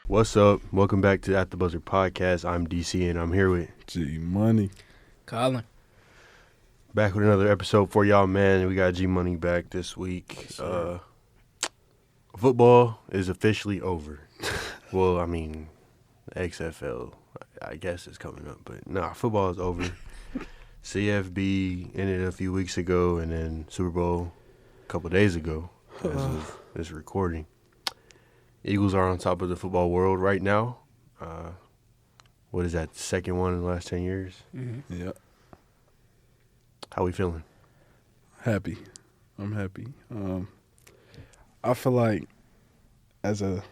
What's up? Welcome back to At the Buzzer podcast. I'm DC and I'm here with G Money. Colin. back with another episode for y'all, man. We got G Money back this week. Football is officially over. Well, I mean, XFL, I guess is coming up, but nah, football is over. CFB ended a few weeks ago, and then Super Bowl a couple days ago, as of this recording. Eagles are on top of the football world right now. What is that, second one in the last 10 years? Mm-hmm. Yeah. How we feeling? Happy. I'm happy. I feel like as an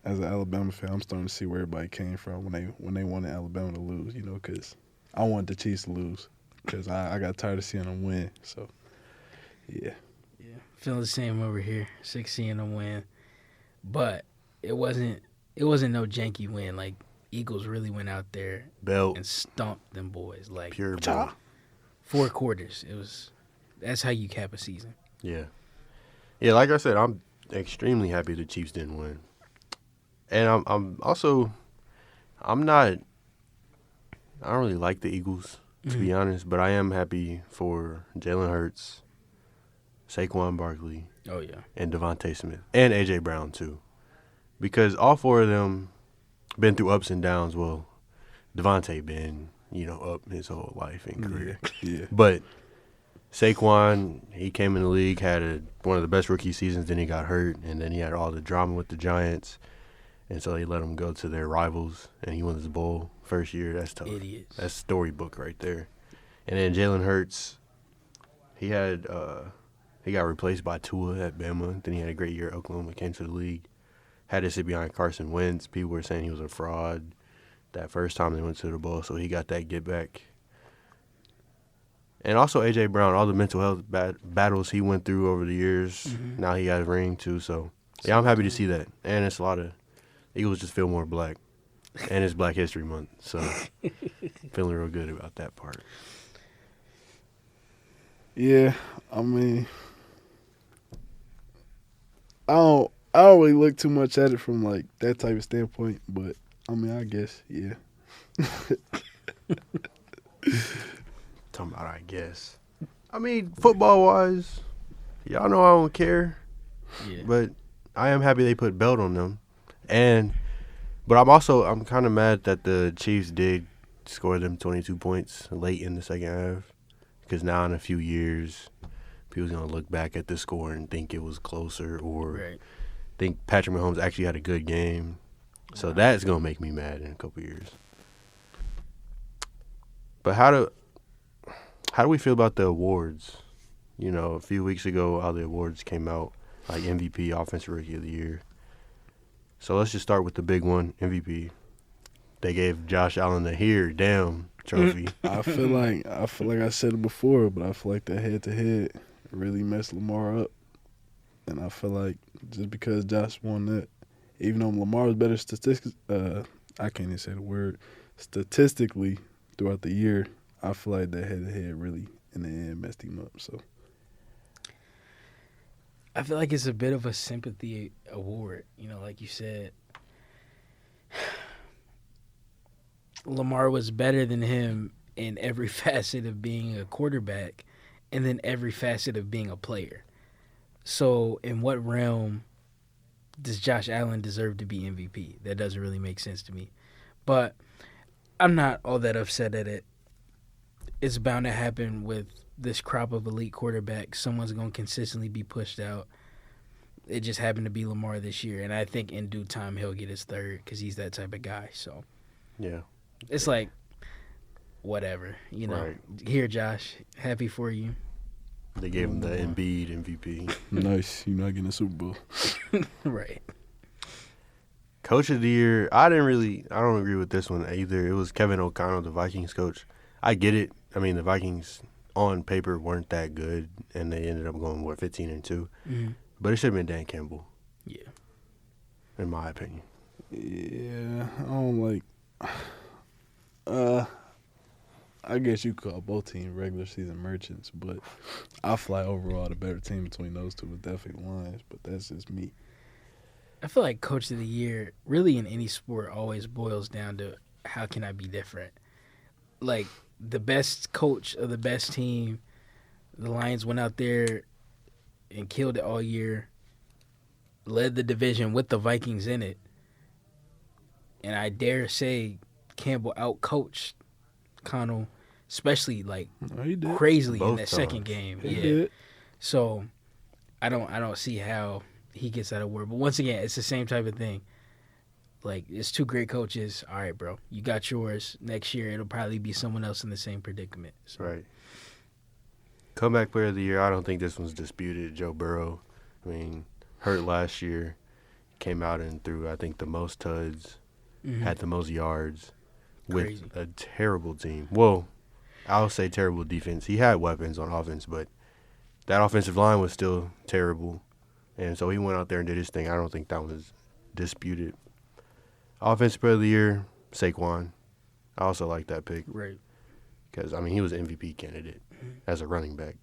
Alabama fan, I'm starting to see where everybody came from when they wanted Alabama to lose, because I wanted the Chiefs to lose because I got tired of seeing them win. So, yeah. Yeah, feeling the same over here. 6 them win, but it wasn't no janky win. Like Eagles really went out there Belt, and stomped them boys. Like pure belt. 4 quarters. That's how you cap a season. Yeah. Yeah, like I said, I'm extremely happy the Chiefs didn't win. And I'm also, I don't really like the Eagles, to be honest, but I am happy for Jalen Hurts, Saquon Barkley, Oh yeah. and Devontae Smith, and A.J. Brown, too. Because all 4 of them been through ups and downs. Well, Devontae been, up his whole life and career. Yeah. But Saquon, he came in the league, had one of the best rookie seasons, then he got hurt, and then he had all the drama with the Giants. And so they let him go to their rivals, and he won his bowl first year. That's tough. Idiots. That's storybook right there. And then Jalen Hurts, he got replaced by Tua at Bama. Then he had a great year at Oklahoma, came to the league. Had to sit behind Carson Wentz. People were saying he was a fraud that first time they went to the bowl, so he got that get back. And also A.J. Brown, all the mental health battles he went through over the years. Mhm. Now he got a ring, too. So, yeah, I'm happy to see that. And it's a lot of Eagles just feel more black. And it's Black History Month, so feeling real good about that part. Yeah. I mean, I don't really look too much at it from like that type of standpoint, but I mean, I guess, yeah. Talking about, I guess. I mean, football-wise, y'all know I don't care. Yeah. But I am happy they put belt on them. But I'm kind of mad that the Chiefs did score them 22 points late in the second half. Because now in a few years, people's going to look back at the score and think it was closer or Right. think Patrick Mahomes actually had a good game. So that's going to make me mad in a couple years. But how do we feel about the awards? A few weeks ago, how the awards came out, like MVP, Offensive Rookie of the Year. So let's just start with the big one, MVP. They gave Josh Allen the Here Damn trophy. I feel like I said it before, but I feel like that head-to-head really messed Lamar up. And I feel like just because Josh won that, even though Lamar was better I can't even say the word, statistically throughout the year, I feel like that head-to-head really, in the end, messed him up. So I feel like it's a bit of a sympathy award. Like you said, Lamar was better than him in every facet of being a quarterback and then every facet of being a player. So in what realm does Josh Allen deserve to be MVP? That doesn't really make sense to me. But I'm not all that upset at it. It's bound to happen with this crop of elite quarterbacks. Someone's going to consistently be pushed out. It just happened to be Lamar this year, and I think in due time he'll get his third because he's that type of guy. So Yeah. it's like, whatever, Right. Here, Josh, happy for you. They gave him the Embiid MVP. nice, you're not getting a Super Bowl. Right. Coach of the Year, I don't agree with this one either. It was Kevin O'Connell, the Vikings coach. I get it. I mean, the Vikings on paper weren't that good, and they ended up going, 15-2. Mm-hmm. But it should have been Dan Campbell. Yeah. In my opinion. Yeah, I don't like. I guess you could call both teams regular season merchants, but I feel like overall the better team between those two was definitely the Lions. But that's just me. I feel like coach of the year, really in any sport, always boils down to how can I be different. Like the best coach of the best team, the Lions went out there and killed it all year, led the division with the Vikings in it, and I dare say Campbell outcoached Connell, especially like No, he did. crazily in Both that times. second game. He Yeah. did. So I don't see how he gets that award. But once again, it's the same type of thing. Like it's two great coaches. All right, bro, you got yours. Next year it'll probably be someone else in the same predicament. So, Right. Comeback player of the year, I don't think this one's disputed. Joe Burrow. I mean, hurt last year. Came out and threw, I think, the most tuds, had the most yards with Crazy. a terrible team. Well, I'll say terrible defense. He had weapons on offense, but that offensive line was still terrible. And so he went out there and did his thing. I don't think that was disputed. Offensive player of the year, Saquon. I also like that pick Right. because, I mean, he was an MVP candidate as a running back.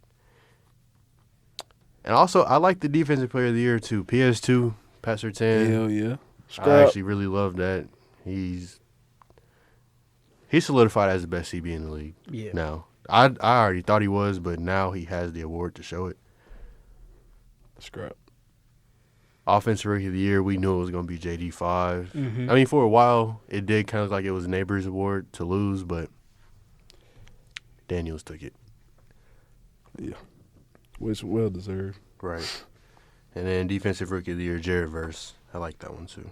And also, I like the defensive player of the year, too. PS2, Pat Surtain. Hell yeah. I Scrap. actually really love that. He's solidified as the best CB in the league Yeah. now. I already thought he was, but now he has the award to show it. Scrap. Offensive Rookie of the Year, we knew it was going to be JD5. Mhm. I mean, for a while, it did kind of look like it was Neighbors Award to lose, but Daniels took it. Which well deserved. Right. And then Defensive Rookie of the Year, Jared Verse. I like that one, too.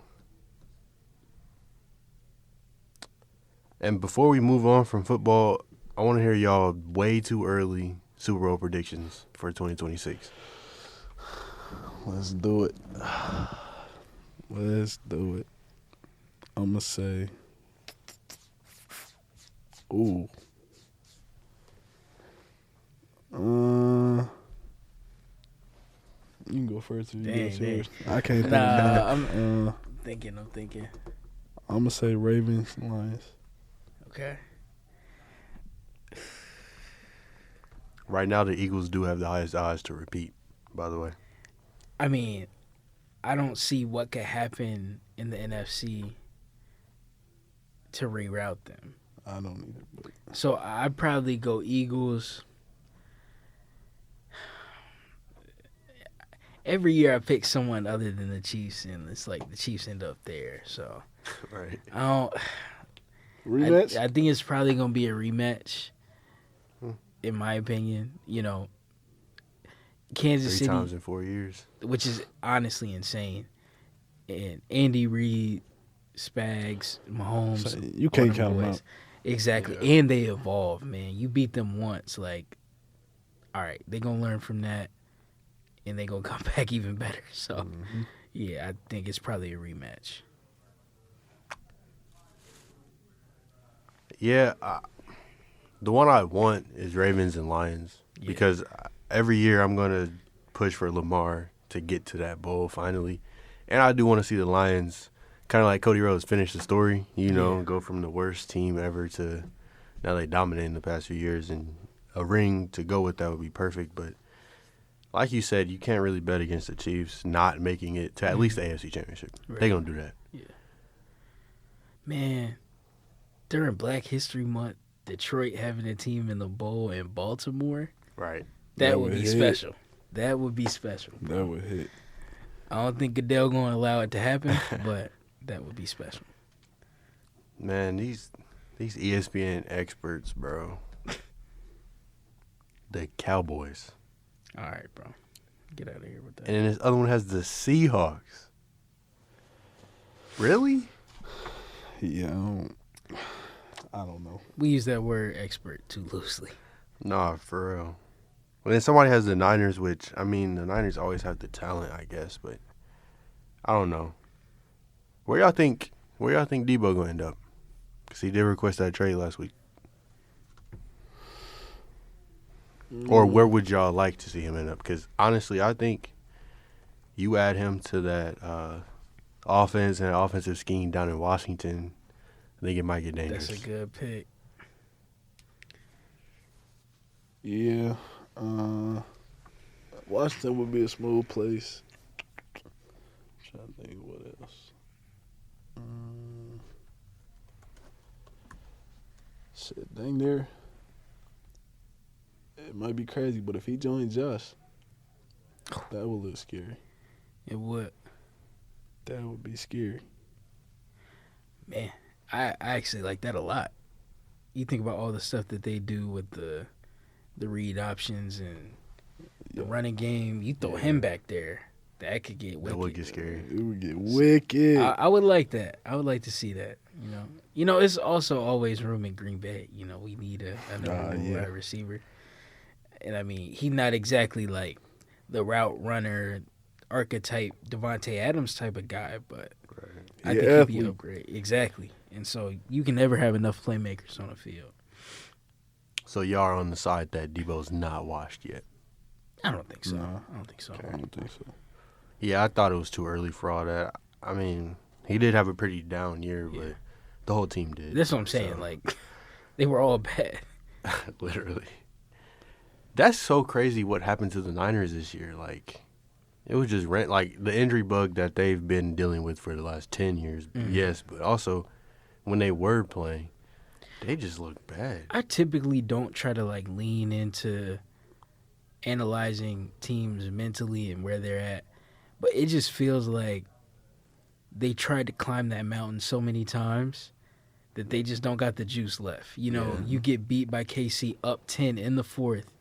And before we move on from football, I want to hear y'all way too early Super Bowl predictions for 2026. Let's do it. Let's do it. I'm going to say. Ooh. You can go first if you Dang, got dang. yours. I can't think Nah, of I'm it. thinking. I'm going to say Ravens, Lions. Okay. Right now, the Eagles do have the highest odds to repeat, by the way. I mean, I don't see what could happen in the NFC to reroute them. I don't either. But So I'd probably go Eagles. Every year I pick someone other than the Chiefs, and it's like the Chiefs end up there. So Right. I don't. rematch? I think it's probably gonna be a rematch, Hmm. in my opinion. You know, Kansas 3 City, times in 4 years. which is honestly insane, and Andy Reid, Spags, Mahomes, So you all can't them count them boys. out. Exactly, Yeah. and they evolve, man. You beat them once, like, all right, they gonna learn from that, and they gonna come back even better. So, Mm-hmm. yeah, I think it's probably a rematch. Yeah, the one I want is Ravens and Lions Yeah. because every year I'm going to push for Lamar to get to that bowl finally. And I do want to see the Lions, kind of like Cody Rhodes, finish the story, Yeah. go from the worst team ever to now they dominate in the past few years. And a ring to go with that would be perfect. But like you said, you can't really bet against the Chiefs not making it to at least the AFC Championship. Right. They're going to do that. Man, during Black History Month, Detroit having a team in the bowl in Baltimore, Right. that That would be would hit. special. That would be special. That would hit. I don't think Goodell going to allow it to happen, but that would be special. Man, these ESPN experts, bro. The Cowboys. All right, bro. Get out of here with that. And then this other one has the Seahawks. Really? Yeah, I don't know. We use that word expert too loosely. Nah, for real. Well, then somebody has the Niners, which, I mean, the Niners always have the talent, I guess, but I don't know. Where y'all think Debo going to end up? Because he did request that trade last week. Or where would y'all like to see him end up? Because, honestly, I think you add him to that offense and offensive scheme down in Washington, I think it might get dangerous. That's a good pick. Yeah. Washington would be a smooth place. trying to think what else. Shit, dang there. It might be crazy, but if he joined Josh, that would look scary. It would. That would be scary. Man, I actually like that a lot. You think about all the stuff that they do with the read options and the running game. You throw him back there, that could get wicked. That would get scary. It would get wicked. I would like that. I would like to see that. It's also always room in Green Bay. We need another wide receiver. And I mean, he's not exactly like the route runner archetype, Devontae Adams type of guy, but I think he'd be upgrade. Exactly. And so you can never have enough playmakers on the field. So y'all are on the side that Debo's not washed yet. I don't think so. No. I don't think so. I don't think so. Yeah, I thought it was too early for all that. I mean, he did have a pretty down year, but the whole team did. That's what I'm saying. So. Like, they were all bad. Literally. That's so crazy what happened to the Niners this year. Like, it was just like the injury bug that they've been dealing with for the last 10 years. Mm-hmm. Yes, but also when they were playing, they just looked bad. I typically don't try to like lean into analyzing teams mentally and where they're at, but it just feels like they tried to climb that mountain so many times that they just don't got the juice left. You get beat by KC up 10 in the fourth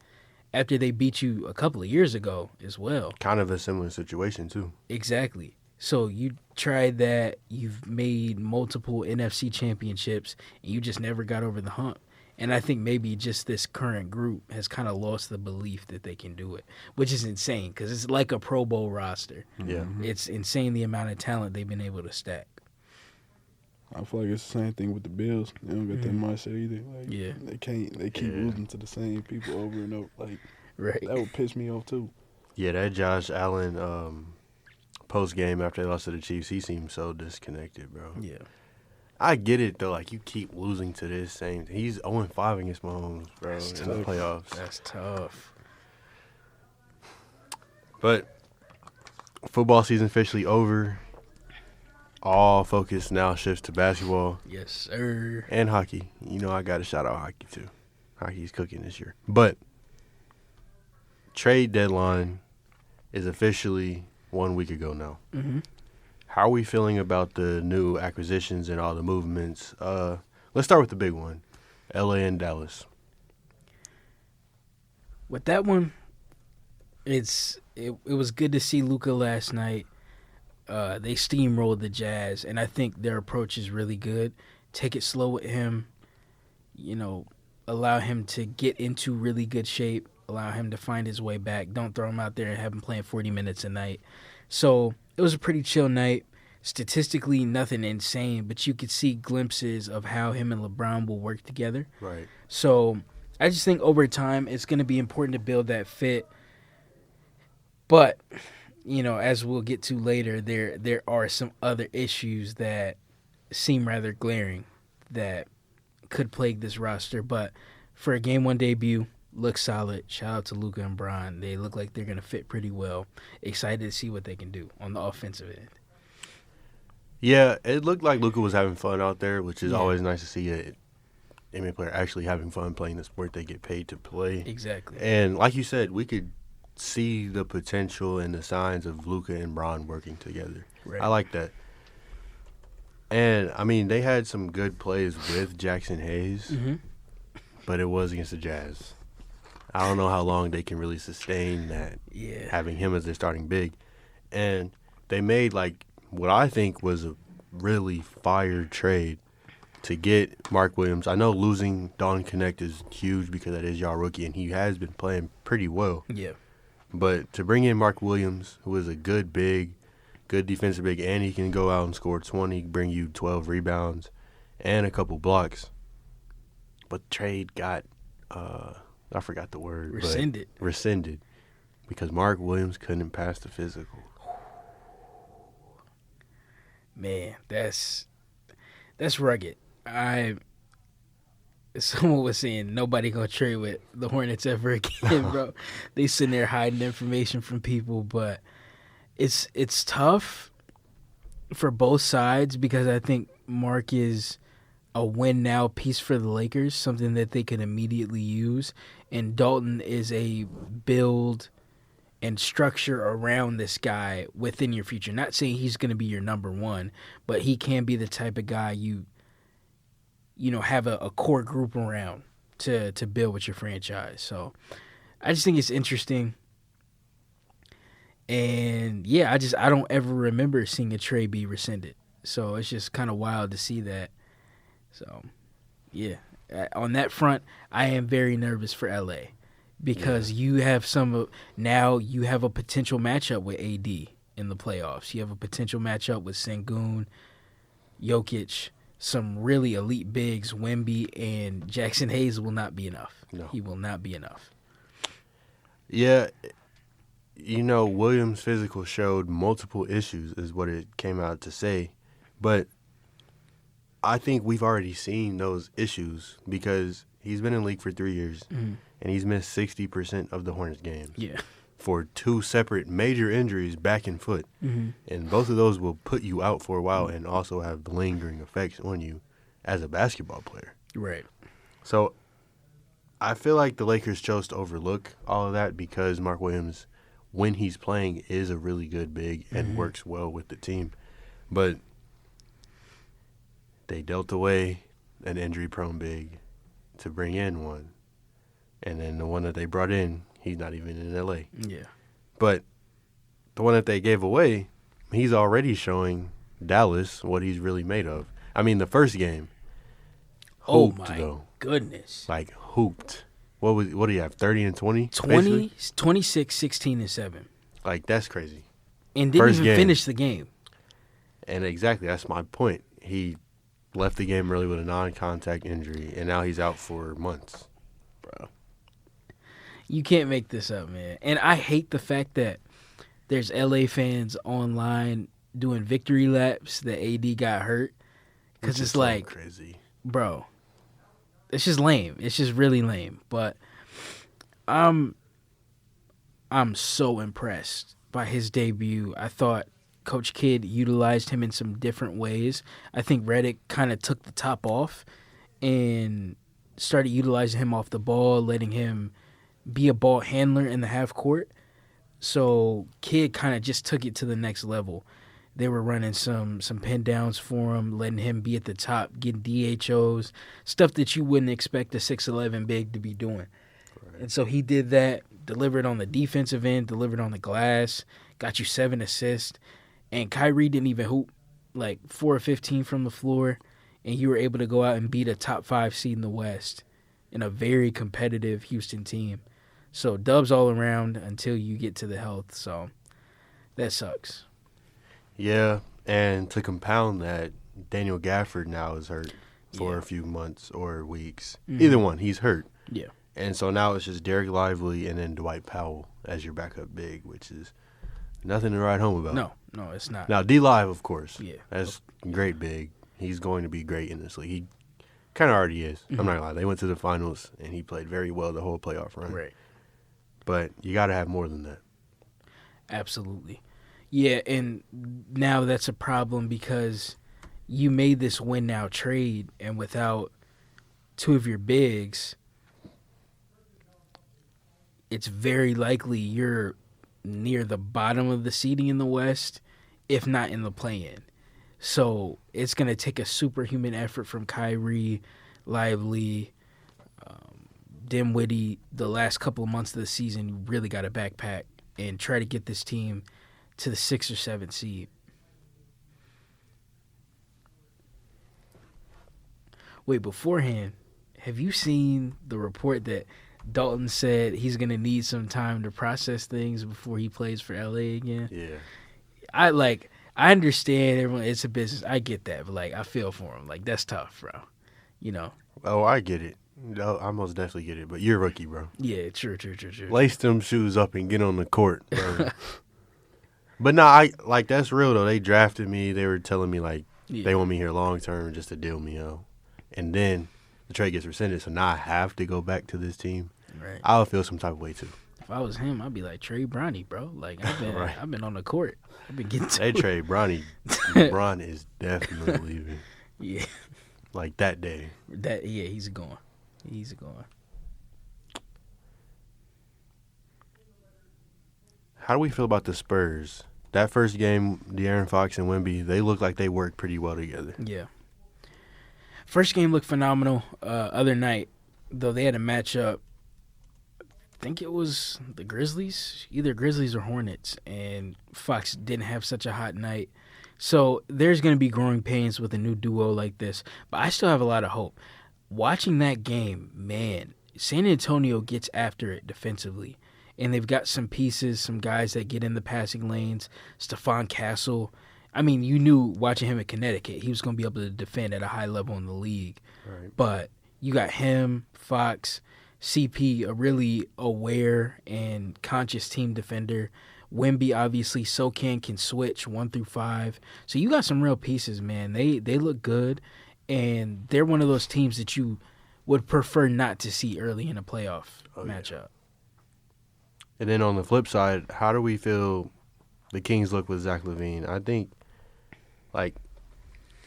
after they beat you a couple of years ago as well. Kind of a similar situation, too. Exactly. So you tried that, you've made multiple NFC championships, and you just never got over the hump. And I think maybe just this current group has kind of lost the belief that they can do it, which is insane because it's like a Pro Bowl roster. Yeah. It's insane the amount of talent they've been able to stack. I feel like it's the same thing with the Bills. They don't got that mindset either. Like, they keep losing to the same people over and over. Like, right. That would piss me off too. Yeah, that Josh Allen post game after they lost to the Chiefs, he seemed so disconnected, bro. Yeah. I get it though. Like, you keep losing to this same. He's 0-5 against Mahomes, bro, in the playoffs. That's tough. But football season officially over. All focus now shifts to basketball. Yes, sir. And hockey. I got to shout out hockey, too. Hockey's cooking this year. But trade deadline is officially 1 week ago now. Mm-hmm. How are we feeling about the new acquisitions and all the movements? Let's start with the big one, LA and Dallas. With that one, it was good to see Luka last night. They steamrolled the Jazz, and I think their approach is really good. Take it slow with him, allow him to get into really good shape, allow him to find his way back. Don't throw him out there and have him playing 40 minutes a night. So it was a pretty chill night. Statistically, nothing insane, but you could see glimpses of how him and LeBron will work together. Right. So I just think over time it's going to be important to build that fit. But as we'll get to later, there are some other issues that seem rather glaring that could plague this roster. But for a Game 1 debut, looks solid. Shout out to Luka and Bron. They look like they're going to fit pretty well. Excited to see what they can do on the offensive end. Yeah, it looked like Luka was having fun out there, which is always nice to see an NBA player actually having fun playing the sport they get paid to play. Exactly. And like you said, we could see the potential and the signs of Luka and Bron working together. Right. I like that. And, I mean, they had some good plays with Jackson Hayes, but it was against the Jazz. I don't know how long they can really sustain that, having him as their starting big. And they made, what I think was a really fire trade to get Mark Williams. I know losing Don Connect is huge because that is y'all rookie, and he has been playing pretty well. Yeah. But to bring in Mark Williams, who is a good defensive big, and he can go out and score 20, bring you 12 rebounds and a couple blocks. But the trade got, I forgot the word. Rescinded. Because Mark Williams couldn't pass the physical. Man, that's rugged. Someone was saying nobody gonna trade with the Hornets ever again, bro. They sitting there hiding information from people, but it's tough for both sides because I think Mark is a win now piece for the Lakers, something that they can immediately use, and Dalton is a build and structure around this guy within your future. Not saying he's going to be your number one, but he can be the type of guy you have a core group around to build with your franchise. So I just think it's interesting. And yeah, I don't ever remember seeing a trade be rescinded. So it's just kind of wild to see that. So yeah, on that front, I am very nervous for LA because you have you have a potential matchup with AD in the playoffs. You have a potential matchup with Sengun, Jokic, some really elite bigs, Wemby, and Jackson Hayes will not be enough. No. He will not be enough. Yeah, Williams' physical showed multiple issues is what it came out to say. But I think we've already seen those issues because he's been in the league for 3 years, and he's missed 60% of the Hornets games. Yeah. For 2 separate major injuries, back and foot. And both of those will put you out for a while and also have lingering effects on you as a basketball player. Right. So I feel like the Lakers chose to overlook all of that because Mark Williams, when he's playing, is a really good big and works well with the team. But they dealt away an injury-prone big to bring in one. And then the one that they brought in, he's not even in L.A. Yeah. But the one that they gave away, he's already showing Dallas what he's really made of. I mean, the first game, hooped, my goodness. Like, hooped. What do you have, 30 and 20? 20, 26, 16, and 7. Like, that's crazy. And didn't First even game. finish the game. And exactly, that's my point. He left the game early with a non-contact injury, and now he's out for months. Bro. You can't make this up, man. And I hate the fact that there's LA fans online doing victory laps that AD got hurt. Because it's like, crazy. Bro, it's just lame. It's just really lame. But I'm so impressed by his debut. I thought Coach Kidd utilized him in some different ways. I think Redick kind of took the top off and started utilizing him off the ball, letting him be a ball handler in the half court. So Kidd kind of just took it to the next level. They were running some pin downs for him, letting him be at the top, getting DHOs, stuff that you wouldn't expect a 6'11" big to be doing. Right. And so he did that, delivered on the defensive end, delivered on the glass, got you 7 assists. And Kyrie didn't even hoop, like 4 or 15 from the floor, and you were able to go out and beat a top 5 seed in the West in a very competitive Houston team. So dubs all around until you get to the health. So that sucks. Yeah, and to compound that, Daniel Gafford now is hurt for a few months or weeks. Either one, he's hurt. Yeah. And so now it's just Derek Lively and then Dwight Powell as your backup big, which is nothing to write home about. No, it's not. Now, D-Live, of course. Yeah. That's great big. He's going to be great in this league. He kind of already is. I'm not going to lie. They went to the finals, and he played very well the whole playoff run. Right. But you got to have more than that. Absolutely. Yeah, and now that's a problem because you made this win-now trade, and without 2 of your bigs, it's very likely you're near the bottom of the seeding in the West, if not in the play-in. So it's going to take a superhuman effort from Kyrie, Lively, Dinwiddie. The last couple of months of the season, you really got to backpack and try to get this team to the 6 or 7 seed. Wait, beforehand, have you seen the report that Dalton said he's going to need some time to process things before he plays for LA again? Yeah. I understand everyone, it's a business. I get that, but I feel for him. That's tough, bro. Oh, I get it. No, I most definitely get it, but you're a rookie, bro. Yeah, true. Lace them shoes up and get on the court, bro. But no, that's real though. They drafted me. They were telling me they want me here long term just to deal me out. And then the trade gets rescinded, so now I have to go back to this team. Right. I'll feel some type of way too. If I was him, I'd be like Trey Bronny, bro. Like Right. I've been on the court. I've been getting to They it. trade Bronny. LeBron is definitely leaving. Yeah, Like that day. he's gone. He's gone. How do we feel about the Spurs? That first game, De'Aaron Fox and Wemby, they look like they worked pretty well together. Yeah. First game looked phenomenal. Other night, though, they had a matchup. I think it was the Grizzlies, either Grizzlies or Hornets, and Fox didn't have such a hot night. So there's going to be growing pains with a new duo like this, but I still have a lot of hope. Watching that game, man, San Antonio gets after it defensively, and they've got some pieces, some guys that get in the passing lanes. Stephon Castle. I mean, you knew watching him at Connecticut, he was going to be able to defend at a high level in the league. Right. But you got him, Fox, CP, a really aware and conscious team defender. Wemby, obviously, Sokan can switch 1 through 5. So you got some real pieces, man. They look good, and they're one of those teams that you would prefer not to see early in a playoff matchup. And then on the flip side, how do we feel the Kings look with Zach LaVine? I think, like,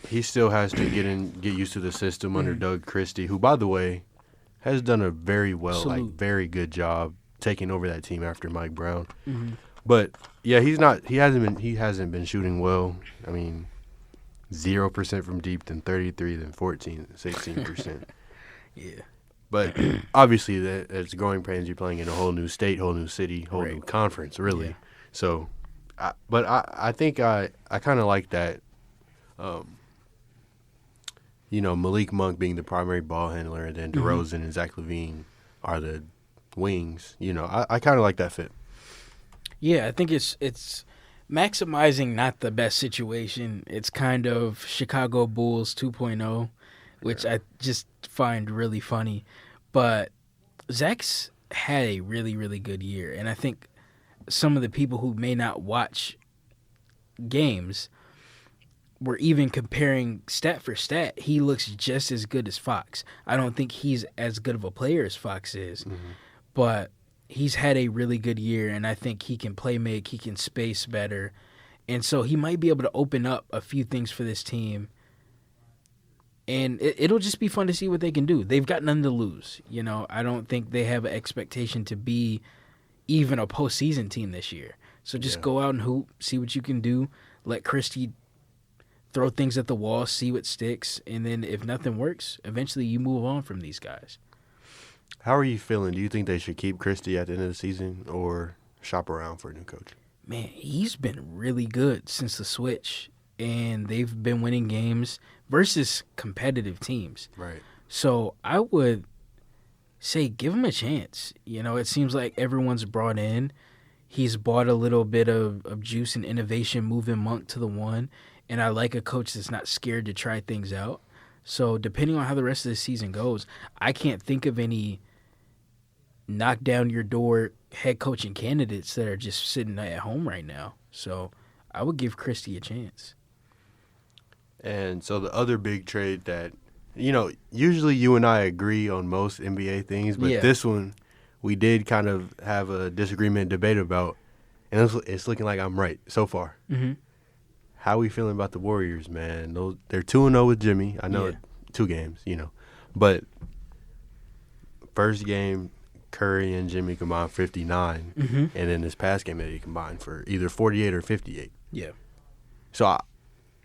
he still has to get used to the system under Doug Christie, who, by the way, has done a very very good job taking over that team after Mike Brown. Mm-hmm. But yeah, he hasn't been shooting well. I mean, 0% from deep, then 33, then 14, 16%. Yeah. But obviously, it's growing pains. You're playing in a whole new state, whole new city, whole new conference, really. Yeah. So, I think I kind of like that. Malik Monk being the primary ball handler, and then DeRozan and Zach LaVine are the wings. I kind of like that fit. Yeah, I think it's maximizing not the best situation. It's kind of Chicago Bulls 2.0, which I just find really funny. But Zach's had a really, really good year. And I think some of the people who may not watch games were even comparing stat for stat. He looks just as good as Fox. I don't think he's as good of a player as Fox is. But he's had a really good year, and I think he can play make, he can space better. And so he might be able to open up a few things for this team. And it'll just be fun to see what they can do. They've got none to lose. I don't think they have an expectation to be even a postseason team this year. So just go out and hoop, see what you can do. Let Christie throw things at the wall, see what sticks. And then if nothing works, eventually you move on from these guys. How are you feeling? Do you think they should keep Christie at the end of the season or shop around for a new coach? Man, he's been really good since the switch, and they've been winning games versus competitive teams. Right. So I would say give him a chance. It seems like everyone's brought in. He's brought a little bit of juice and innovation, moving Monk to the 1, and I like a coach that's not scared to try things out. So depending on how the rest of the season goes, I can't think of any knock down your door head coaching candidates that are just sitting at home right now. So I would give Christie a chance. And so the other big trade that, usually you and I agree on most NBA things, but this one we did kind of have a disagreement debate about, and it's looking like I'm right so far. Mm-hmm. How are we feeling about the Warriors, man? They're 2-0 with Jimmy. I know 2 games, but first game, Curry and Jimmy combined 59, and then this past game they combined for either 48 or 58. Yeah. So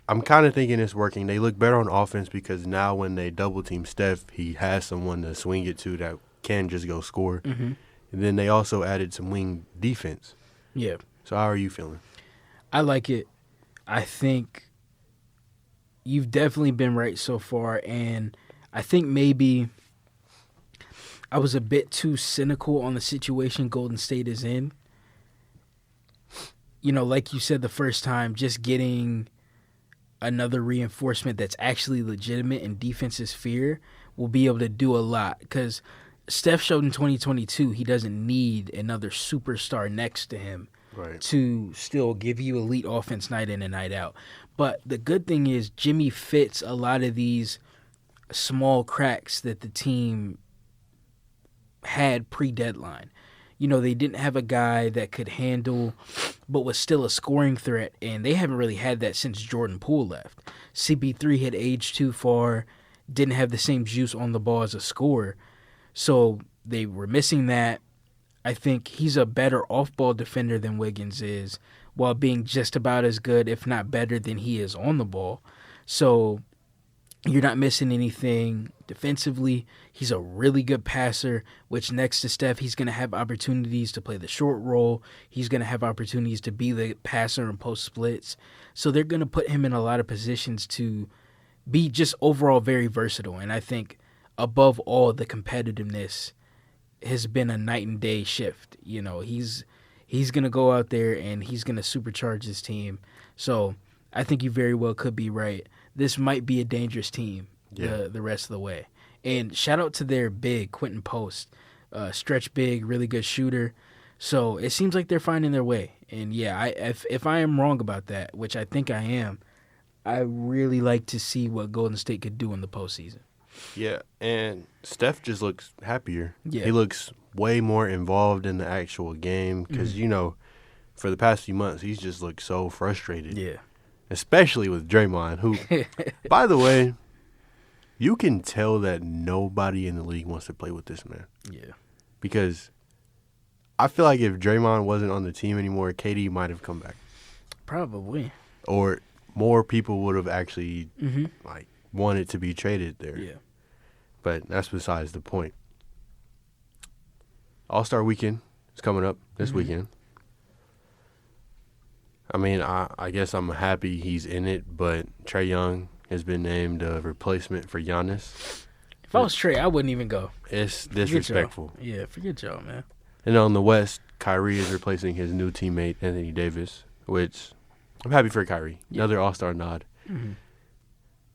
I'm kind of thinking it's working. They look better on offense because now when they double team Steph, he has someone to swing it to that can just go score. Mm-hmm. And then they also added some wing defense. Yeah. So how are you feeling? I like it. I think you've definitely been right so far, and I think maybe I was a bit too cynical on the situation Golden State is in. Like you said the first time, just getting another reinforcement that's actually legitimate and defense's fear will be able to do a lot. Because Steph showed in 2022 he doesn't need another superstar next to him to still give you elite offense night in and night out. But the good thing is Jimmy fits a lot of these small cracks that the team had pre-deadline. They didn't have a guy that could handle, but was still a scoring threat, and they haven't really had that since Jordan Poole left. CP3 had aged too far, didn't have the same juice on the ball as a scorer, so they were missing that. I think he's a better off-ball defender than Wiggins is, while being just about as good, if not better, than he is on the ball. So you're not missing anything defensively. He's a really good passer, which next to Steph, he's going to have opportunities to play the short role. He's going to have opportunities to be the passer and post splits. So they're going to put him in a lot of positions to be just overall very versatile. And I think above all, the competitiveness has been a night and day shift. He's going to go out there and he's going to supercharge his team. So I think you very well could be right. This might be a dangerous team the rest of the way. And shout out to their big, Quentin Post. Stretch big, really good shooter. So it seems like they're finding their way. And, yeah, if I am wrong about that, which I think I am, I really like to see what Golden State could do in the postseason. Yeah, and Steph just looks happier. Yeah. He looks way more involved in the actual game because, for the past few months, he's just looked so frustrated. Yeah. Especially with Draymond, who, by the way, you can tell that nobody in the league wants to play with this man. Yeah. Because I feel like if Draymond wasn't on the team anymore, KD might have come back. Probably. Or more people would have actually, wanted to be traded there. Yeah. But that's besides the point. All-Star Weekend is coming up this weekend. I mean, I guess I'm happy he's in it, but Trae Young has been named a replacement for Giannis. If I was Trae, I wouldn't even go. It's disrespectful. Yeah, forget y'all, man. And on the West, Kyrie is replacing his new teammate, Anthony Davis, which I'm happy for Kyrie. Yeah. Another All-Star nod. Mm-hmm.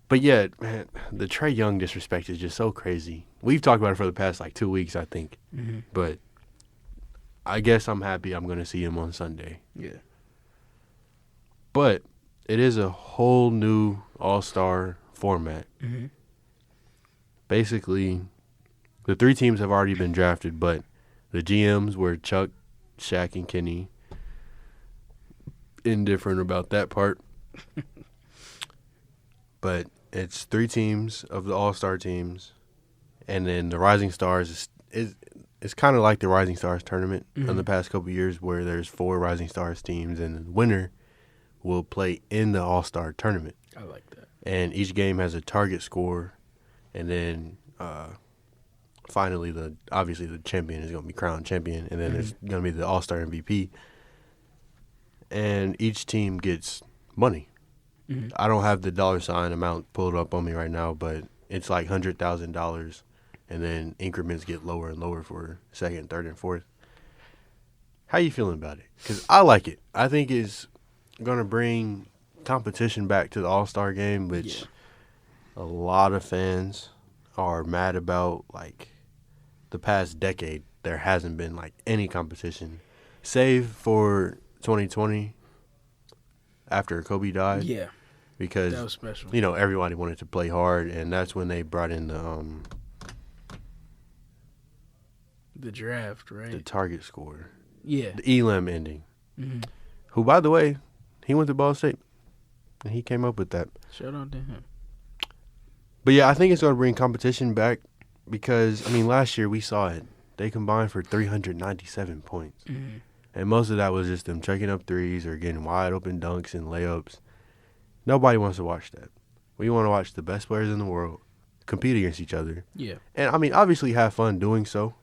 But yeah, man, the Trae Young disrespect is just so crazy. We've talked about it for the past 2 weeks, I think. Mm-hmm. But I guess I'm happy I'm going to see him on Sunday. Yeah. But it is a whole new All-Star format. Mm-hmm. Basically, the 3 teams have already been drafted, but the GMs were Chuck, Shaq, and Kenny. Indifferent about that part. But it's 3 teams of the All-Star teams, and then the Rising Stars it's kind of like the Rising Stars tournament in the past couple of years, where there's 4 Rising Stars teams, and the winner will play in the All-Star tournament. I like that. And each game has a target score, and then finally, obviously the champion is going to be crowned champion, and then there's going to be the All-Star MVP. And each team gets money. Mm-hmm. I don't have the dollar sign amount pulled up on me right now, but it's like $100,000, and then increments get lower and lower for second, third, and fourth. How you feeling about it? Because I like it. I think it's going to bring competition back to the All-Star game, which a lot of fans are mad about. Like, the past decade, there hasn't been any competition, save for 2020 after Kobe died. Yeah. Because, that was special. Everybody wanted to play hard, and that's when they brought in The draft, right? the target score. Yeah. The Elam ending. Mm-hmm. Who, by the way, he went to Ball State, and he came up with that. Shout out to him. But, yeah, I think it's going to bring competition back because, last year we saw it. They combined for 397 points. Mm-hmm. And most of that was just them chucking up threes or getting wide open dunks and layups. Nobody wants to watch that. We want to watch the best players in the world compete against each other. Yeah. And, obviously have fun doing so.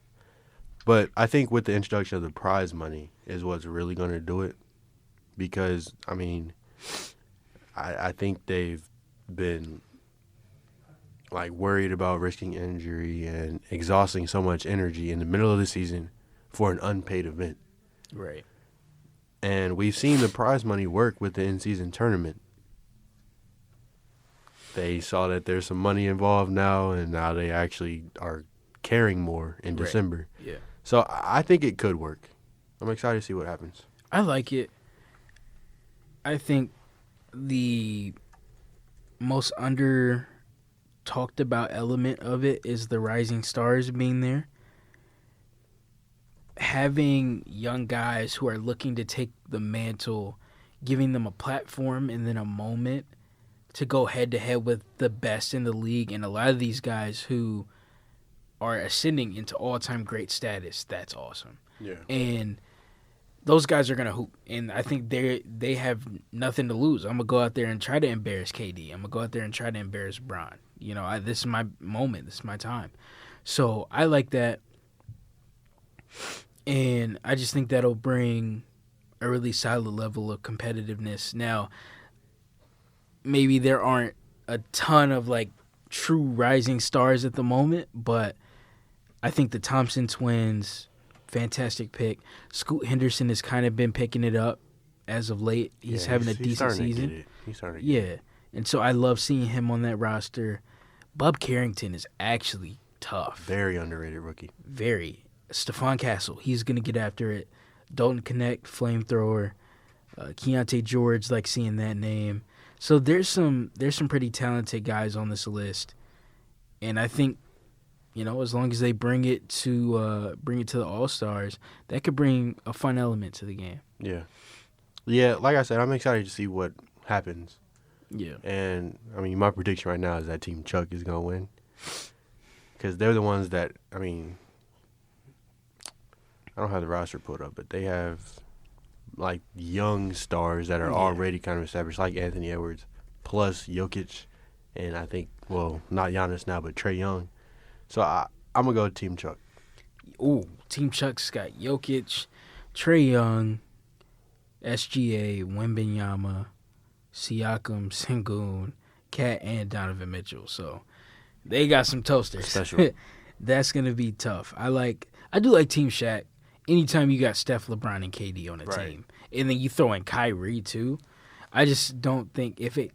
But I think with the introduction of the prize money is what's really going to do it. Because, I think they've been, worried about risking injury and exhausting so much energy in the middle of the season for an unpaid event. Right. And we've seen the prize money work with the in-season tournament. They saw that there's some money involved now, and now they actually are caring more in December. Yeah. So I think it could work. I'm excited to see what happens. I like it. I think the most under talked about element of it is the Rising Stars being there. having young guys who are looking to take the mantle, giving them a platform and then a moment to go head to head with the best in the league, and a lot of these guys who are ascending into all-time great status, that's awesome. Yeah. And those guys are gonna hoop, and I think they have nothing to lose. I'm gonna go out there and try to embarrass KD. I'm gonna go out there and try to embarrass Bron. This is my moment. This is my time. So I like that, and I just think that'll bring a really solid level of competitiveness. Now, maybe there aren't a ton of like true rising stars at the moment, but I think the Thompson twins, fantastic pick. Scoot Henderson has kind of been picking it up as of late. He's having a decent season. He's starting to get it. And so I love seeing him on that roster. Bub Carrington is actually tough. Very underrated rookie. Very. Stephon Castle, he's going to get after it. Dalton Connect, flamethrower. Keontae George, like seeing that name. So there's some pretty talented guys on this list. And I think, as long as they bring it to the All-Stars, that could bring a fun element to the game. Yeah. Yeah, like I said, I'm excited to see what happens. Yeah. And, my prediction right now is that Team Chuck is going to win. Because they're the ones that, I don't have the roster put up, but they have, like, young stars that are already kind of established, like Anthony Edwards, plus Jokic, and I think, well, not Giannis now, but Trae Young. So I'm going to go Team Chuck. Ooh, Team Chuck's got Jokic, Trae Young, SGA, Wembanyama, Siakam, Sengun, Cat, and Donovan Mitchell. So they got some toasters. Special. That's going to be tough. I do like Team Shaq. Anytime you got Steph, LeBron, and KD on a team, and then you throw in Kyrie too, I just don't think I think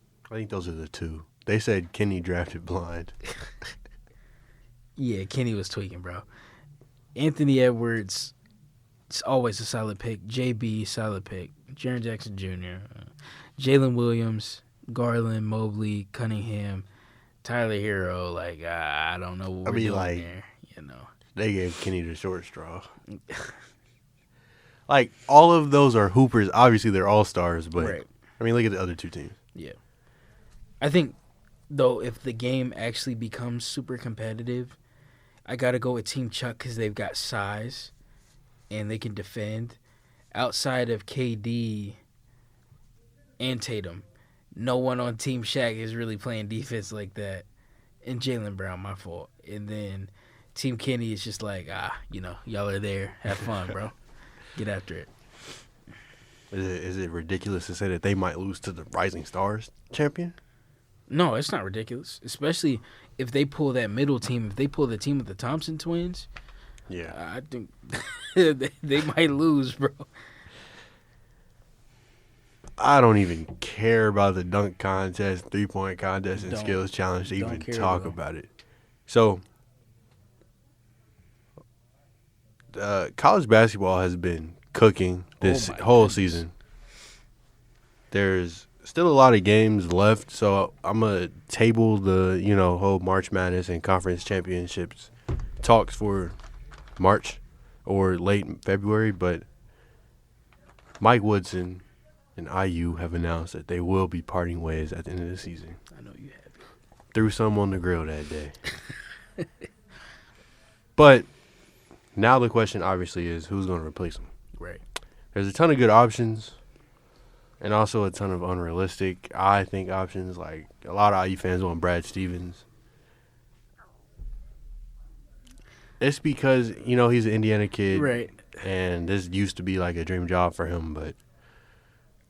those are the two. They said Kenny drafted blind. Yeah, Kenny was tweaking, bro. Anthony Edwards, it's always a solid pick. JB, solid pick. Jaren Jackson Jr., Jalen Williams, Garland, Mobley, Cunningham, Tyler Hero. I don't know what we're doing there. They gave Kenny the short straw. All of those are hoopers. Obviously, they're all-stars, but, right. Look at the other two teams. Yeah. I think, though, if the game actually becomes super competitive, I got to go with Team Chuck because they've got size and they can defend. Outside of KD and Tatum, no one on Team Shaq is really playing defense like that. And Jaylen Brown, my fault. And then Team Kenny is just like, y'all are there. Have fun, bro. Get after it. Is it ridiculous to say that they might lose to the Rising Stars champion? No, it's not ridiculous. Especially if they pull that middle team. If they pull the team with the Thompson twins, yeah, I think they might lose, bro. I don't even care about the dunk contest, three-point contest, and skills challenge to even talk about it. So, college basketball has been cooking this whole season. There's still a lot of games left, so I'm going to table the, whole March Madness and conference championships talks for March or late February, but Mike Woodson and IU have announced that they will be parting ways at the end of the season. I know you have. Threw some on the grill that day. But now the question obviously is who's going to replace them. Right. There's a ton of good options and also a ton of unrealistic, I think, options. Like a lot of IU fans want Brad Stevens. It's because, he's an Indiana kid. Right. And this used to be like a dream job for him, but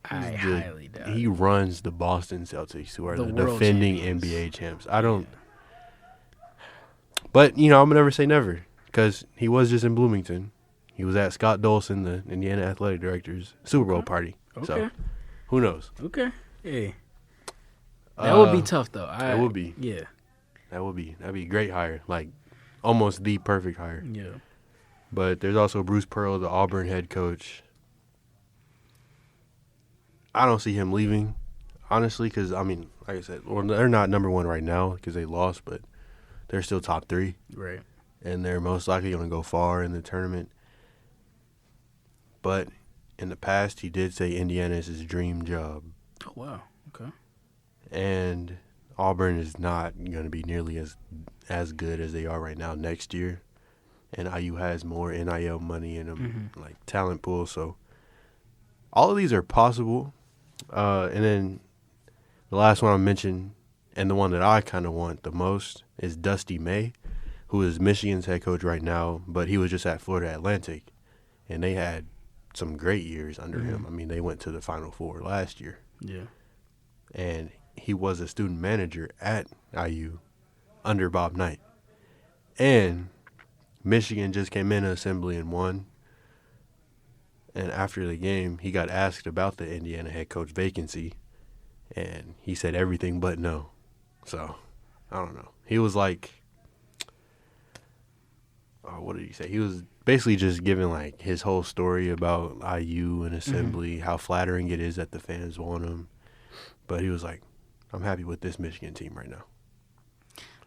I highly doubt he runs the Boston Celtics, who are the world defending champions. NBA champs. But, I'm going to never say never because he was just in Bloomington. He was at Scott Dolson, the Indiana Athletic Director's Super Bowl party. Okay. So, who knows? Okay. Hey. That would be tough, though. It would be. Yeah. That'd be a great hire. Like, almost the perfect hire. Yeah. But there's also Bruce Pearl, the Auburn head coach. I don't see him leaving, honestly, because, like I said, they're not number one right now because they lost, but they're still top 3. Right. And they're most likely going to go far in the tournament. But in the past, he did say Indiana is his dream job. Oh, wow. Okay. And Auburn is not going to be nearly as good as they are right now next year. And IU has more NIL money in them, like talent pool. So all of these are possible. And then the last one I mentioned, and the one that I kind of want the most, is Dusty May, who is Michigan's head coach right now, but he was just at Florida Atlantic. And they had some great years under him. I mean, they went to the Final Four last year. Yeah. And he was a student manager at IU under Bob Knight. And Michigan just came in assembly and won. And after the game, he got asked about the Indiana head coach vacancy. And he said everything but no. So, I don't know. He was like, what did he say? He was basically just giving like his whole story about IU and assembly, how flattering it is that the fans want him. But he was like, I'm happy with this Michigan team right now.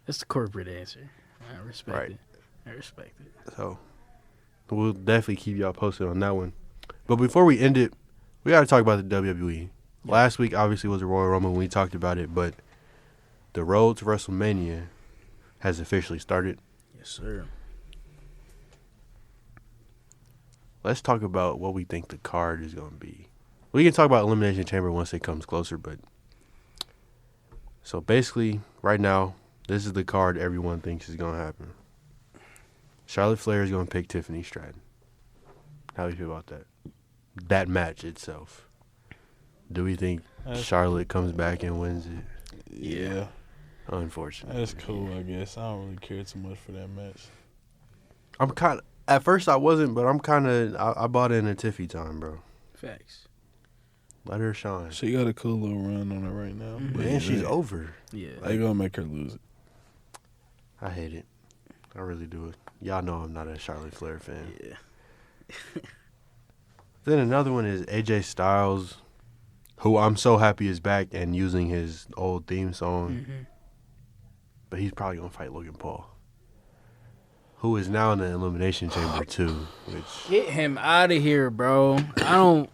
That's the corporate answer. I respect Right. it. I respect it. So we'll definitely keep y'all posted on that one. But before we end it, we got to talk about the WWE. Last week, obviously, was the Royal Rumble, and we talked about it. But the road to WrestleMania has officially started. Yes, sir. Let's talk about what we think the card is going to be. We can talk about Elimination Chamber once it comes closer, but so basically, right now, this is the card everyone thinks is going to happen. Charlotte Flair is going to pick Tiffany Stratton. How do you feel about that? That match itself. Do we think Charlotte comes back and wins it? Yeah. Unfortunately. That's cool, I guess. I don't really care too much for that match. I'm kind of, at first I wasn't, but I'm kind of, I bought in a Tiffy time, bro. Facts. Let her shine. She got a cool little run on her right now. But And she's yeah, over. Yeah. they gonna make her lose it. I hate it. I really do it. Y'all know I'm not a Charlotte Flair fan. Yeah. Then another one is AJ Styles, who I'm so happy is back and using his old theme song. But he's probably going to fight Logan Paul, who is now in the Elimination Chamber too. Which Get him out of here, bro. I'm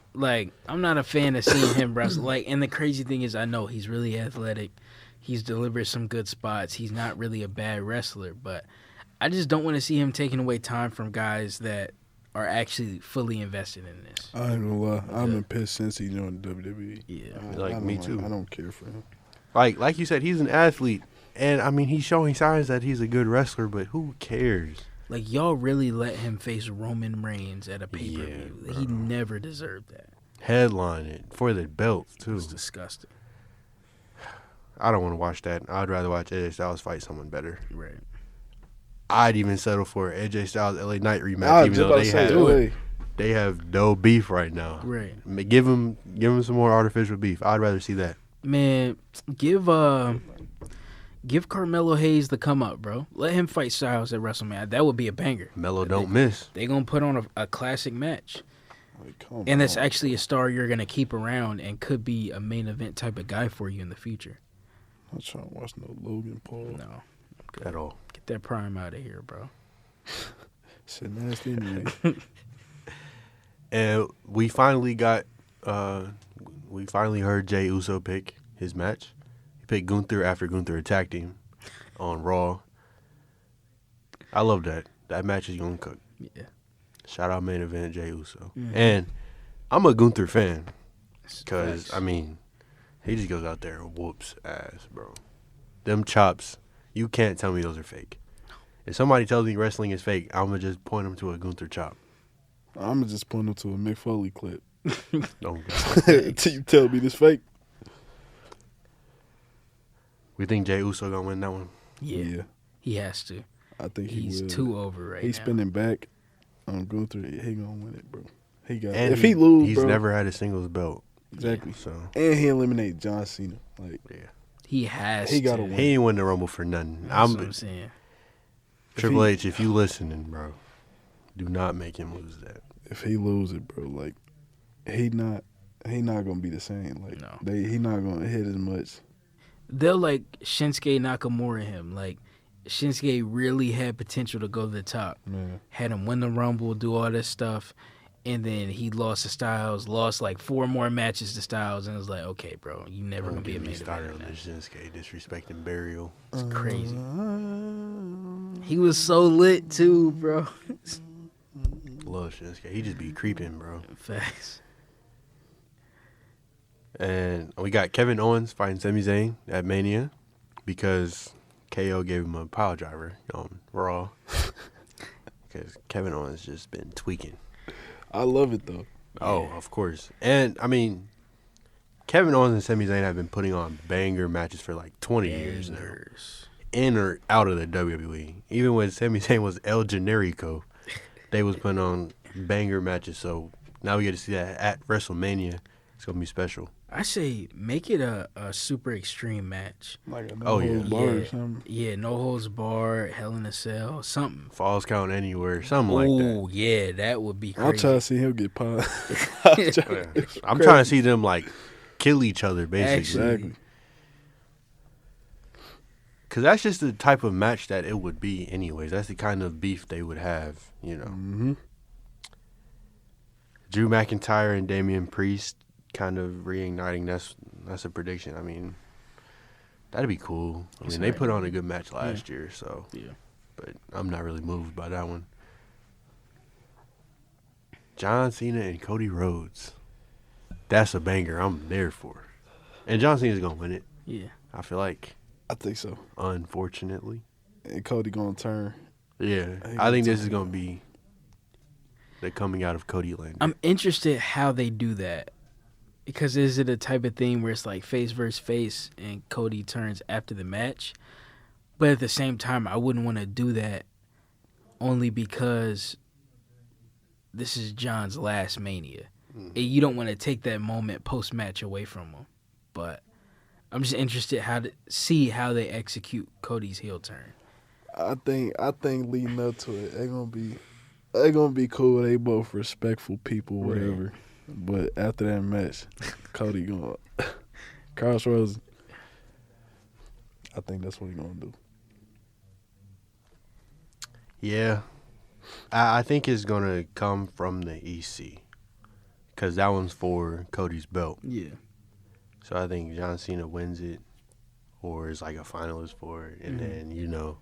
not a fan of seeing him wrestle. And the crazy thing is, I know he's really athletic. He's delivered some good spots. He's not really a bad wrestler, but I just don't want to see him taking away time from guys that are actually fully invested in this. I ain't gonna lie. I've been pissed since he joined WWE. Yeah. Like, me too. I don't care for him. like you said, he's an athlete. And, I mean, he's showing signs that he's a good wrestler, but who cares? Like, y'all really let him face Roman Reigns at a pay-per-view. Yeah, bro. He never deserved that. Headline it for the belt, too. It's disgusting. I don't want to watch that. I'd rather watch AJ Styles fight someone better. Right. I'd even settle for an AJ Styles LA Knight I rematch, was even just though about to say, they have no beef right now. Right. Give him some more artificial beef. I'd rather see that. Man, give Carmelo Hayes the come up, bro. Let him fight Styles at WrestleMania. That would be a banger. Melo don't miss. They gonna put on a classic match, Like, come and it's on. actually a star you're gonna keep around and could be a main event type of guy for you in the future. I'm not trying to watch no Logan Paul. No, At all. get that prime out of here, bro. Shit nasty anyway. And we finally heard Jey Uso pick his match. He picked Gunther after Gunther attacked him on Raw. I love that. That match is gonna cook. Yeah, Shout out main event Jey Uso. And I'm a Gunther fan because, Facts. I mean, he just goes out there and whoops ass, bro. Them chops, you can't tell me those are fake. If somebody tells me wrestling is fake, I'm going to just point them to a Gunther chop. I'm gonna just point him to a Mick Foley clip. Don't go. Till you tell me this fake. We think Jey Uso going to win that one? yeah, he has to. I think He's will. too over right He's now. spinning back on Gunther. He gonna win it, bro. He got. And If he lose, he's bro, never had a singles belt. exactly. So, And he eliminated John Cena. Like, yeah. He has. He to. gotta win. He ain't win the Rumble for nothing. That's what I'm saying. Triple H, if you listening, bro, do not make him lose that. if he lose it, bro, like he not gonna be the same. Like No. he not gonna hit as much. They'll like Shinsuke Nakamura him. Like Shinsuke really had potential to go to the top. Man, Had him win the Rumble, do all this stuff, And then he lost to Styles, lost like 4 more matches to Styles, and it was like, okay, bro, you never gonna be a main started eventer on now. this Shinsuke disrespecting Burial. It's crazy. He was so lit too, bro. Love Shinsuke. He just be creeping, bro. Facts. And we got Kevin Owens fighting Sami Zayn at Mania because KO gave him a pile driver on Raw. Because Kevin Owens just been tweaking. I love it though. Oh, of course. And, I mean, Kevin Owens and Sami Zayn have been putting on banger matches for like 20 years now. In or out of the WWE. Even when Sami Zayn was El Generico, they was putting on banger matches. So now we get to see that at WrestleMania. It's going to be special. I say make it a super extreme match. Like a Oh, yeah. no bar or something. Yeah, no holds barred, Hell in a Cell, something. Falls count anywhere, something like that. Oh, yeah, that would be crazy. I'll try to see him get pied. I'm trying to see them like kill each other, basically. Exactly. Because that's just the type of match that it would be anyways. That's the kind of beef they would have, you know. Mm-hmm. Drew McIntyre and Damian Priest kind of reigniting. That's a prediction. I mean, that'd be cool. I mean, they put on a good match last year, so. Yeah. But I'm not really moved by that one. John Cena and Cody Rhodes. That's a banger I'm there for. And John Cena's going to win it. Yeah. I feel like. I think so. Unfortunately. And Cody gonna turn. Yeah. I think this is going to be the coming out of Cody land. I'm interested how they do that. Because is it a type of thing where it's like face versus face and Cody turns after the match? But at the same time, I wouldn't want to do that only because this is John's last Mania. And you don't want to take that moment post-match away from him. But I'm just interested to see how they execute Cody's heel turn. I think leading up to it, they gonna be cool. They both respectful people, whatever. Right. But after that match, Cody gonna Carlos Rose. I think that's what he gonna do. Yeah. I think it's going to come from the EC. Because that one's for Cody's belt. Yeah. So I think John Cena wins it or is like a finalist for it. And then, you know,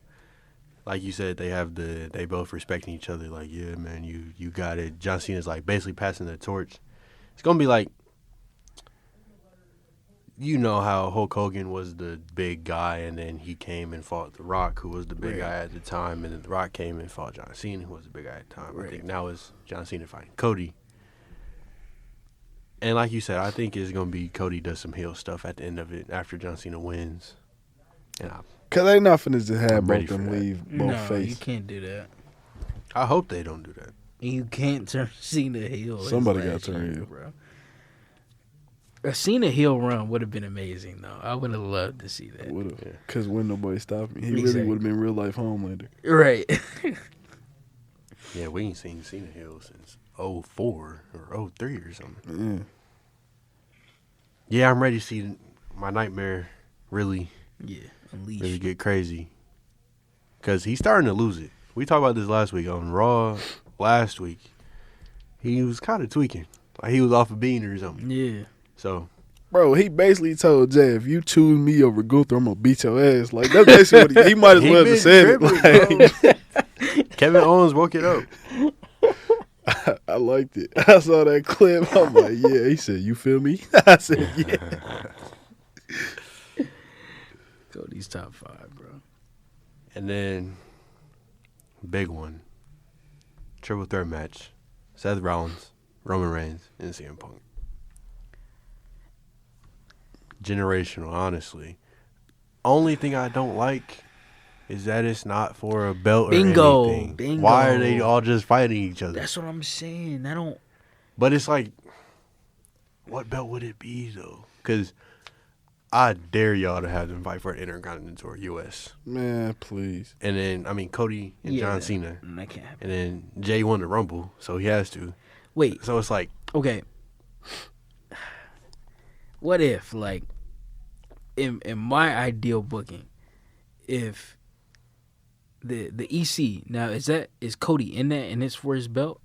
like you said, they both respecting each other. Like, yeah, man, you got it. John Cena's like basically passing the torch. It's going to be like, you know how Hulk Hogan was the big guy and then he came and fought The Rock, who was the big guy at the time. And then The Rock came and fought John Cena, who was the big guy at the time. I think now it's John Cena fighting Cody. And like you said, I think it's going to be Cody does some heel stuff at the end of it after John Cena wins. And Cause they not finna just have I'm ready both them for that. leave both No, face. you can't do that. I hope they don't do that. You can't turn Cena heel. Somebody his got last to turn year, heel. bro. A Cena heel run would have been amazing, though. I would have loved to see that. Would've. Yeah. Cause when nobody stopped me, he really Exactly. would have been real life Homelander. Right. Yeah, we ain't seen Cena heel since 04 or 03 or something. Yeah. Yeah, I'm ready to see my nightmare really Yeah, unleash. really get crazy. Because he's starting to lose it. We talked about this last week on Raw last week. He was kind of tweaking. Like he was off a bean or something. Yeah. So, Bro, he basically told Jay, if you choose me over Gunther, I'm gonna beat your ass. Like that's basically what he might as He well been have said it. tripping, Like, Kevin Owens woke it up. I liked it. I saw that clip. I'm like, yeah. He said, you feel me? I said, yeah. Cody's top 5, bro. And then, big one. Triple threat match. Seth Rollins, Roman Reigns, and CM Punk. Generational, honestly. Only thing I don't like is that it's not for a belt Bingo, or anything. bingo. Why are they all just fighting each other? That's what I'm saying. I don't. But it's like, what belt would it be, though? Because I dare y'all to have them fight for an Intercontinental or U.S. Man, please. And then, I mean, Cody and John Cena. That can't happen. And then Jay won the Rumble, so he has to. Wait, So it's like, okay. What if, like, in my ideal booking, if the EC now is Cody in that and it's for his belt?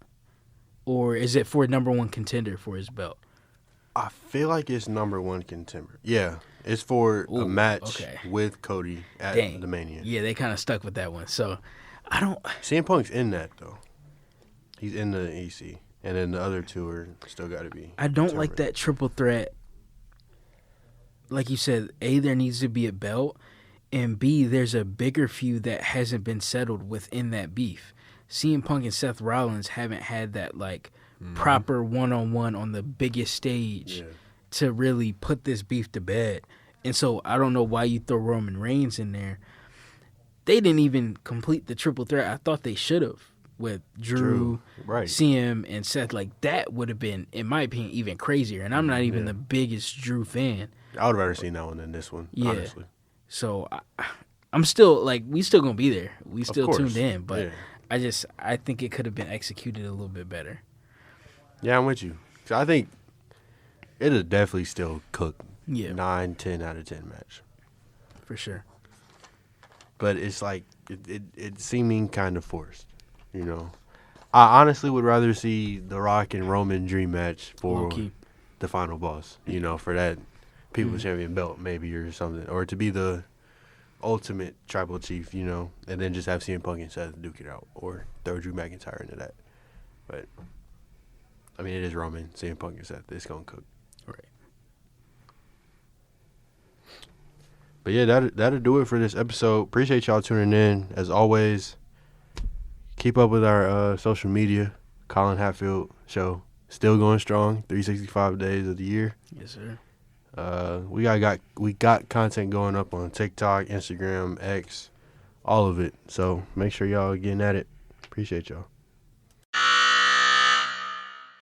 or is it for number one contender for his belt? I feel like it's number one contender. Yeah, it's for a Ooh, match okay. with Cody at Dang. the Mania. Yeah, they kind of stuck with that one. So I don't. CM Punk's in that though. He's in the EC, and then the other two are still got to be. I don't like determined. that triple threat. Like you said, A, there needs to be a belt, and B, there's a bigger feud that hasn't been settled within that beef. CM Punk and Seth Rollins haven't had that like proper one-on-one on the biggest stage Yeah. to really put this beef to bed. And so I don't know why you throw Roman Reigns in there. They didn't even complete the triple threat. I thought they should have with Drew, Right. CM, and Seth. Like that would have been, in my opinion, even crazier. And I'm not even Yeah. the biggest Drew fan. I would rather seen that one than this one. Yeah. Honestly. So I'm still like, we still gonna be there. We Of still course. tuned in, but Yeah. I think it could have been executed a little bit better. Yeah, I'm with you. So I think it'll definitely still cook. Yeah, 9, 10 out of 10 match. for sure. But it's like it's seeming kind of forced, you know. I honestly would rather see The Rock and Roman dream match for Low-key. the final boss, you know, for that People's Champion belt maybe or something, or to be the ultimate tribal chief, you know, and then just have CM Punk and Seth duke it out, or throw Drew McIntyre into that. But I mean, it is Roman, CM Punk and Seth. It's gonna cook. Right. But yeah, that'll do it for this episode. Appreciate y'all tuning in. As always, keep up with our social media. Colin Hatfield Show. Still going strong. 365 days of the year. Yes, sir. We got content going up on TikTok, Instagram, X, all of it. So make sure y'all are getting at it. Appreciate y'all.